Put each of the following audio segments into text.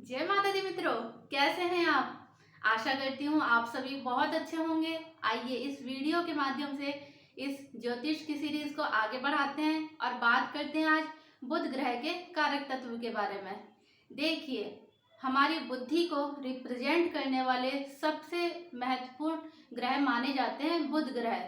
जय माता दी मित्रों, कैसे हैं आप। आशा करती हूँ आप सभी बहुत अच्छे होंगे। आइए इस वीडियो के माध्यम से इस ज्योतिष की सीरीज को आगे बढ़ाते हैं और बात करते हैं आज बुध ग्रह के कारक तत्व के बारे में। देखिए, हमारी बुद्धि को रिप्रेजेंट करने वाले सबसे महत्वपूर्ण ग्रह माने जाते हैं बुध ग्रह।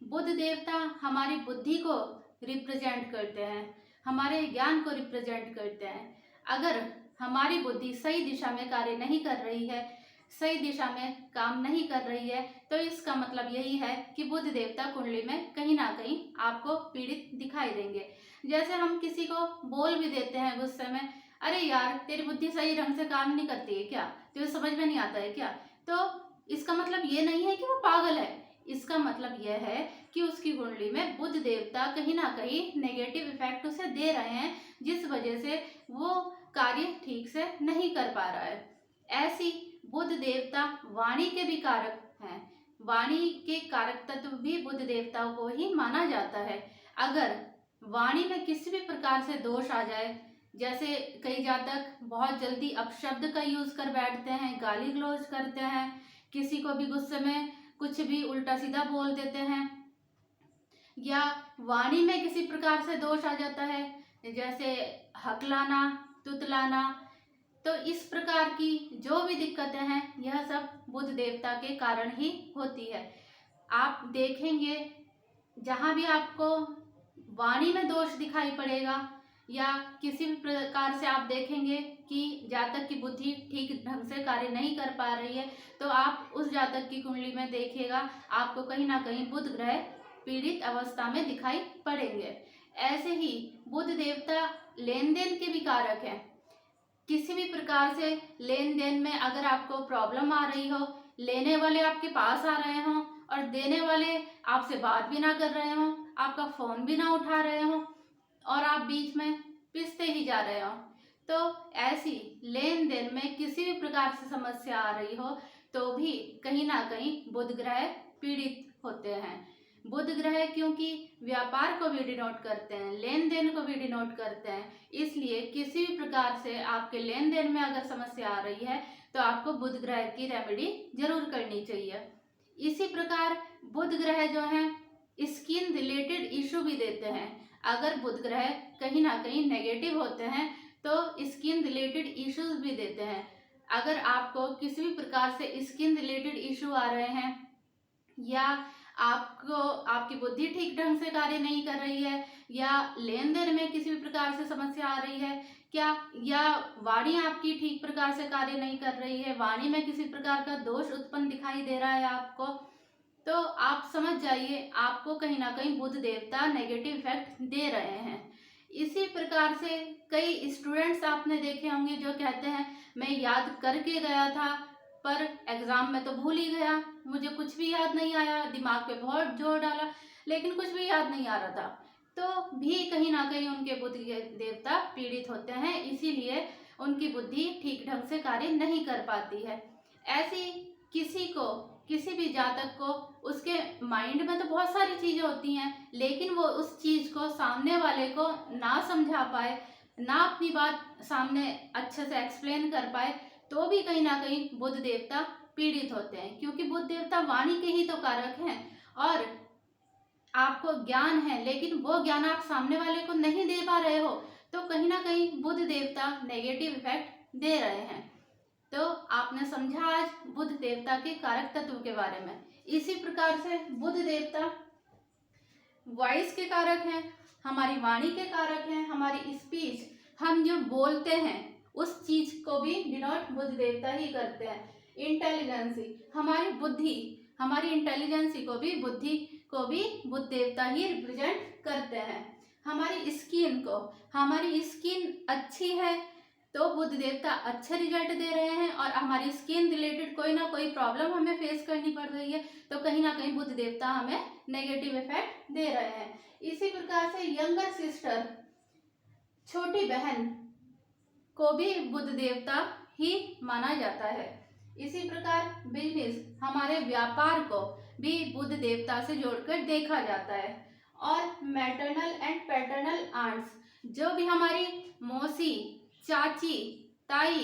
बुध देवता हमारी बुद्धि को रिप्रेजेंट करते हैं, हमारे ज्ञान को रिप्रेजेंट करते हैं। अगर हमारी बुद्धि सही दिशा में कार्य नहीं कर रही है, सही दिशा में काम नहीं कर रही है, तो इसका मतलब यही है कि बुध देवता कुंडली में कहीं ना कहीं आपको पीड़ित दिखाई देंगे। जैसे हम किसी को बोल भी देते हैं गुस्से में, अरे यार तेरी बुद्धि सही ढंग से काम नहीं करती है क्या, तुझे समझ में नहीं आता है क्या, तो इसका मतलब ये नहीं है कि वो पागल है। इसका मतलब यह है कि उसकी कुंडली में बुध देवता कहीं ना कहीं नेगेटिव इफेक्ट उसे दे रहे हैं, जिस वजह से वो कार्य ठीक से नहीं कर पा रहा है। ऐसी बुध देवता वाणी के भी कारक हैं। वाणी के कारक तत्व भी बुध देवताओं को ही माना जाता है। अगर वाणी में किसी भी प्रकार से दोष आ जाए, जैसे कई जातक बहुत जल्दी अपशब्द का यूज कर बैठते हैं, गाली गलौज करते हैं, किसी को भी गुस्से में कुछ भी उल्टा सीधा बोल देते हैं, या वाणी में किसी प्रकार से दोष आ जाता है, जैसे हकलाना, तुतलाना, तो इस प्रकार की जो भी दिक्कतें हैं यह सब बुध देवता के कारण ही होती है। आप देखेंगे जहाँ भी आपको वाणी में दोष दिखाई पड़ेगा या किसी भी प्रकार से आप देखेंगे कि जातक की बुद्धि ठीक ढंग से कार्य नहीं कर पा रही है, तो आप उस जातक की कुंडली में देखिएगा आपको कहीं ना कहीं बुध ग्रह पीड़ित अवस्था में दिखाई पड़ेंगे। ऐसे ही बुध देवता लेन देन के भी कारक हैं। किसी भी प्रकार से लेन देन में अगर आपको प्रॉब्लम आ रही हो, लेने वाले आपके पास आ रहे हों और देने वाले आपसे बात भी ना कर रहे हों, आपका फोन भी ना उठा रहे हों और आप बीच में पिसते ही जा रहे हो, तो ऐसी लेन देन में किसी भी प्रकार से समस्या आ रही हो तो भी कहीं ना कहीं बुध ग्रह पीड़ित होते हैं। बुध ग्रह क्योंकि व्यापार को भी डिनोट करते हैं, लेन देन को भी डिनोट करते हैं, इसलिए किसी भी प्रकार से आपके लेन देन में अगर समस्या आ रही है तो आपको बुध ग्रह की रेमेडी जरूर करनी चाहिए। इसी प्रकार बुध ग्रह जो है स्किन रिलेटेड इशू भी देते हैं। अगर बुध ग्रह कहीं ना कहीं नेगेटिव होते हैं तो स्किन रिलेटेड इश्यूज भी देते हैं। अगर आपको किसी भी प्रकार से स्किन रिलेटेड इशू आ रहे हैं या आपको आपकी बुद्धि ठीक ढंग से कार्य नहीं कर रही है या लेन देन में किसी भी प्रकार से समस्या आ रही है क्या, या वाणी आपकी ठीक प्रकार से कार्य नहीं कर रही है, वाणी में किसी प्रकार का दोष उत्पन्न दिखाई दे रहा है आपको, तो आप समझ जाइए आपको कहीं ना कहीं बुध देवता नेगेटिव इफेक्ट दे रहे हैं। इसी प्रकार से कई स्टूडेंट्स आपने देखे होंगे जो कहते हैं मैं याद करके गया था पर एग्जाम में तो भूल ही गया, मुझे कुछ भी याद नहीं आया, दिमाग पे बहुत जोर डाला लेकिन कुछ भी याद नहीं आ रहा था, तो भी कहीं ना कहीं उनके बुद्धि के देवता पीड़ित होते हैं, इसीलिए उनकी बुद्धि ठीक ढंग से कार्य नहीं कर पाती है। ऐसी किसी भी जातक को उसके माइंड में तो बहुत सारी चीजें होती हैं, लेकिन वो उस चीज को सामने वाले को ना समझा पाए, ना अपनी बात सामने अच्छे से एक्सप्लेन कर पाए, तो भी कहीं ना कहीं बुध देवता पीड़ित होते हैं, क्योंकि बुध देवता वाणी के ही तो कारक हैं और आपको ज्ञान है लेकिन वो ज्ञान आप सामने वाले को नहीं दे पा रहे हो, तो कहीं ना कहीं बुध देवता नेगेटिव इफेक्ट दे रहे हैं। तो आपने समझा आज बुध देवता के कारक तत्व के बारे में। इसी प्रकार से बुध देवता वॉइस के कारक हैं, हमारी वाणी के कारक हैं, हमारी स्पीच, हम जो बोलते हैं उस चीज को भी डिनोट बुध देवता ही करते हैं। इंटेलिजेंसी, हमारी बुद्धि, हमारी इंटेलिजेंसी को भी बुद्धि को भी बुध देवता ही रिप्रेजेंट करते हैं। हमारी स्किन को, हमारी स्किन अच्छी है तो बुध देवता अच्छे रिजल्ट दे रहे हैं, और हमारी स्किन रिलेटेड कोई ना कोई प्रॉब्लम हमें फेस करनी पड़ रही है तो कहीं ना कहीं बुध देवता हमें नेगेटिव इफेक्ट दे रहे हैं। इसी प्रकार से यंगर सिस्टर, छोटी बहन को भी बुध देवता ही माना जाता है। इसी प्रकार बिजनेस, हमारे व्यापार को भी बुध देवता से जोड़कर देखा जाता है। और मैटरनल एंड पैटर्नल आंट्स, जो भी हमारी मौसी, चाची, ताई,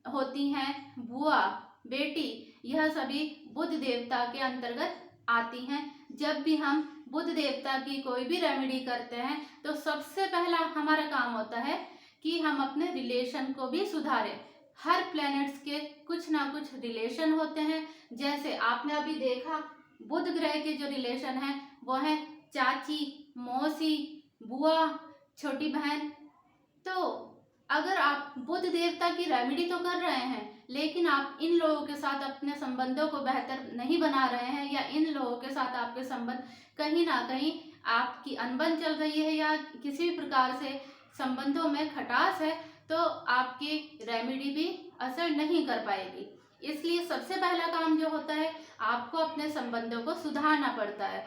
होती हैं, बुआ, बेटी, यह सभी बुध देवता के अंतर्गत आती हैं। जब भी हम बुध देवता की कोई भी रेमेडी करते हैं तो सबसे पहला हमारा काम होता है कि हम अपने रिलेशन को भी सुधारें। हर प्लैनेट्स के कुछ ना कुछ रिलेशन होते हैं। जैसे आपने अभी देखा, बुध ग्रह के जो रिलेशन हैं वो है चाची, मौसी, बुआ, छोटी बहन। तो अगर आप बुध देवता की रेमेडी तो कर रहे हैं लेकिन आप इन लोगों के साथ अपने संबंधों को बेहतर नहीं बना रहे हैं, या इन लोगों के साथ आपके संबंध कहीं ना कहीं आपकी अनबन चल रही है, या किसी भी प्रकार से संबंधों में खटास है, तो आपकी रेमेडी भी असर नहीं कर पाएगी। इसलिए सबसे पहला काम जो होता है, आपको अपने संबंधों को सुधारना पड़ता है।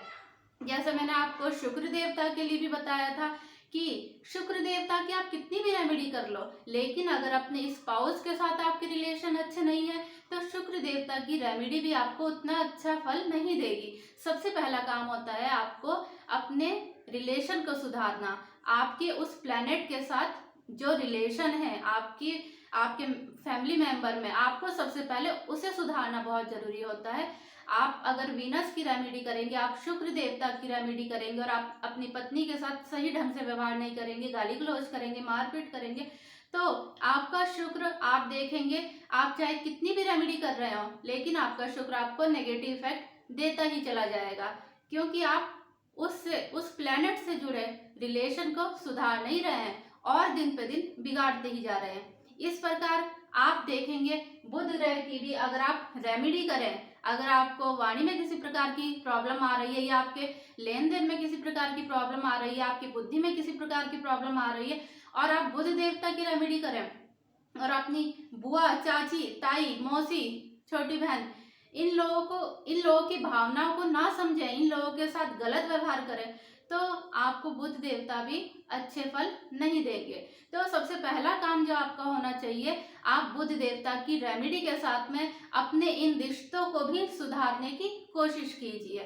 जैसे मैंने आपको शुक्र देवता के लिए भी बताया था कि शुक्र देवता की आप कितनी भी रेमेडी कर लो, लेकिन अगर अपने स्पाउस के साथ आपके रिलेशन अच्छे नहीं है तो शुक्र देवता की रेमेडी भी आपको उतना अच्छा फल नहीं देगी। सबसे पहला काम होता है आपको अपने रिलेशन को सुधारना। आपके उस प्लैनेट के साथ जो रिलेशन है आपके फैमिली मेंबर में, आपको सबसे पहले उसे सुधारना बहुत जरूरी होता है। आप अगर वीनस की रेमेडी करेंगे, आप शुक्र देवता की रेमेडी करेंगे और आप अपनी पत्नी के साथ सही ढंग से व्यवहार नहीं करेंगे, गाली गलौज करेंगे, मारपीट करेंगे, तो आपका शुक्र, आप देखेंगे आप चाहे कितनी भी रेमेडी कर रहे हो लेकिन आपका शुक्र आपको नेगेटिव इफेक्ट देता ही चला जाएगा, क्योंकि आप उस प्लेनेट से जुड़े रिलेशन को सुधार नहीं रहे हैं और दिन पे दिन बिगाड़ते ही जा रहे हैं। इस प्रकार आप देखेंगे बुध ग्रह की भी अगर आप रेमेडी करें, अगर आपको वाणी में किसी प्रकार की प्रॉब्लम आ रही है, या आपके लेन देन में किसी प्रकार की प्रॉब्लम आ रही है, आपकी बुद्धि में किसी प्रकार की प्रॉब्लम आ रही है, और आप बुध देवता की रेमेडी करें और अपनी बुआ, चाची, ताई, मौसी, छोटी बहन, इन लोगों की भावनाओं को ना समझें, इन लोगों के साथ गलत व्यवहार करें, तो आपको बुध देवता भी अच्छे फल नहीं देंगे। तो सबसे पहला काम जो आपका होना चाहिए, आप बुध देवता की रेमेडी के साथ में अपने इन रिश्तों को भी सुधारने की कोशिश कीजिए।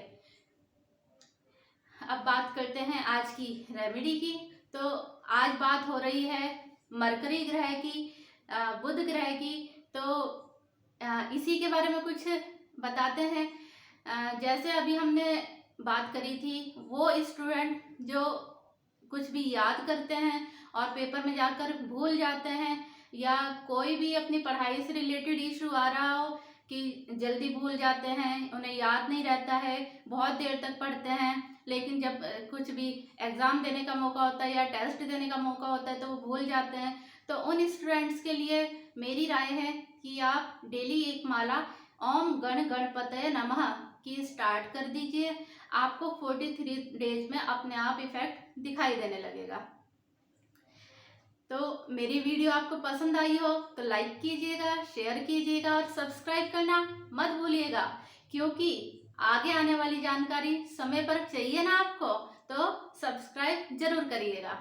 अब बात करते हैं आज की रेमेडी की। तो आज बात हो रही है मरकरी ग्रह की, बुध ग्रह की। तो इसी के बारे में कुछ बताते हैं। जैसे अभी हमने बात करी थी, वो स्टूडेंट जो कुछ भी याद करते हैं और पेपर में जाकर भूल जाते हैं, या कोई भी अपनी पढ़ाई से रिलेटेड इशू आ रहा हो कि जल्दी भूल जाते हैं, उन्हें याद नहीं रहता है, बहुत देर तक पढ़ते हैं लेकिन जब कुछ भी एग्ज़ाम देने का मौका होता है या टेस्ट देने का मौका होता है तो वो भूल जाते हैं। तो उन स्टूडेंट्स के लिए मेरी राय है कि आप डेली एक माला ओम गण गणपतये नमः की स्टार्ट कर दीजिए। आपको 43 डेज में अपने आप इफेक्ट दिखाई देने लगेगा। तो मेरी वीडियो आपको पसंद आई हो तो लाइक कीजिएगा, शेयर कीजिएगा और सब्सक्राइब करना मत भूलिएगा, क्योंकि आगे आने वाली जानकारी समय पर चाहिए ना आपको, तो सब्सक्राइब जरूर करिएगा।